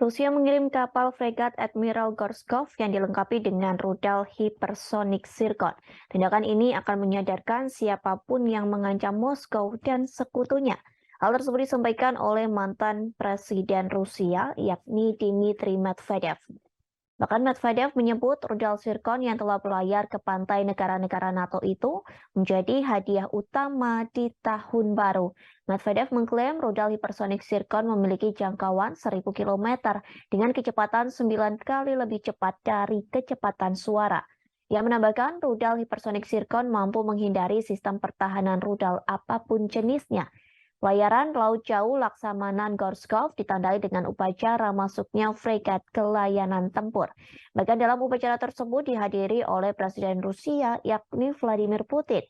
Rusia mengirim kapal fregat Admiral Gorskov yang dilengkapi dengan rudal hipersonik Zircon. Tindakan ini akan menyadarkan siapapun yang mengancam Moskow dan sekutunya. Hal tersebut disampaikan oleh mantan Presiden Rusia, yakni Dmitry Medvedev. Bahkan Medvedev menyebut rudal Zircon yang telah berlayar ke pantai negara-negara NATO itu menjadi hadiah utama di tahun baru. Medvedev mengklaim rudal hipersonik Zircon memiliki jangkauan 1.000 km dengan kecepatan 9 kali lebih cepat dari kecepatan suara. Ia menambahkan rudal hipersonik Zircon mampu menghindari sistem pertahanan rudal apapun jenisnya. Pelayaran laut jauh Laksamana Gorskov ditandai dengan upacara masuknya fregat ke layanan tempur. Bahkan dalam upacara tersebut dihadiri oleh Presiden Rusia, yakni Vladimir Putin.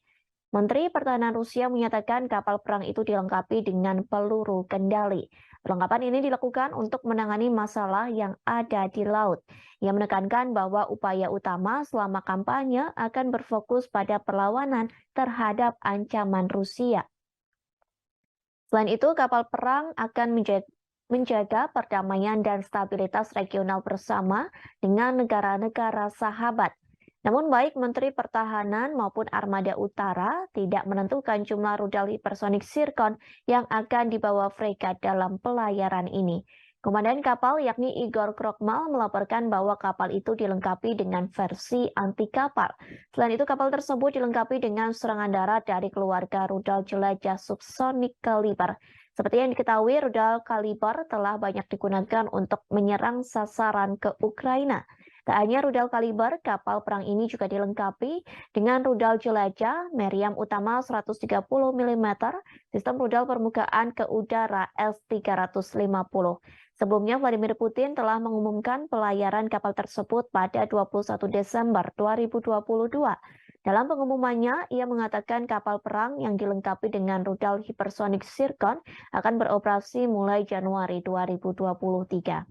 Menteri Pertahanan Rusia menyatakan kapal perang itu dilengkapi dengan peluru kendali. Perlengkapan ini dilakukan untuk menangani masalah yang ada di laut. Ia menekankan bahwa upaya utama selama kampanye akan berfokus pada perlawanan terhadap ancaman Rusia. Selain itu, kapal perang akan menjaga perdamaian dan stabilitas regional bersama dengan negara-negara sahabat. Namun baik Menteri Pertahanan maupun Armada Utara tidak menentukan jumlah rudal hipersonik Zircon yang akan dibawa fregat dalam pelayaran ini. Komandan kapal yakni Igor Krokmal melaporkan bahwa kapal itu dilengkapi dengan versi anti kapal. Selain itu kapal tersebut dilengkapi dengan serangan darat dari keluarga rudal jelajah subsonik kaliber. Seperti yang diketahui, rudal kaliber telah banyak digunakan untuk menyerang sasaran ke Ukraina. Tak hanya rudal kaliber, kapal perang ini juga dilengkapi dengan rudal jelajah meriam utama 130 mm, sistem rudal permukaan ke udara S-350. Sebelumnya, Vladimir Putin telah mengumumkan pelayaran kapal tersebut pada 21 Desember 2022. Dalam pengumumannya, ia mengatakan kapal perang yang dilengkapi dengan rudal hipersonik Zircon akan beroperasi mulai Januari 2023.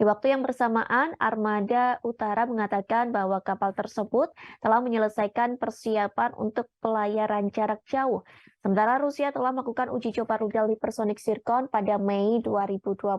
Di waktu yang bersamaan, Armada Utara mengatakan bahwa kapal tersebut telah menyelesaikan persiapan untuk pelayaran jarak jauh. Sementara Rusia telah melakukan uji coba rudal hipersonik Zircon pada Mei 2022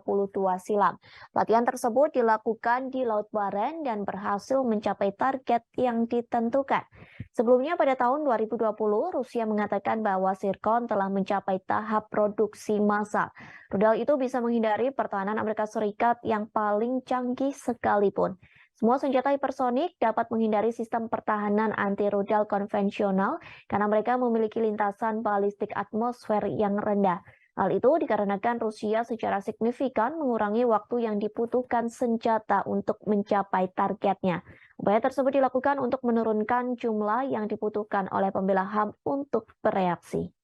silam. Latihan tersebut dilakukan di Laut Barents dan berhasil mencapai target yang ditentukan. Sebelumnya pada tahun 2020, Rusia mengatakan bahwa Zircon telah mencapai tahap produksi massal. Rudal itu bisa menghindari pertahanan Amerika Serikat yang paling canggih sekalipun. Semua senjata hipersonik dapat menghindari sistem pertahanan anti-rudal konvensional karena mereka memiliki lintasan balistik atmosfer yang rendah. Hal itu dikarenakan Rusia secara signifikan mengurangi waktu yang dibutuhkan senjata untuk mencapai targetnya. Upaya tersebut dilakukan untuk menurunkan jumlah yang dibutuhkan oleh pembela HAM untuk bereaksi.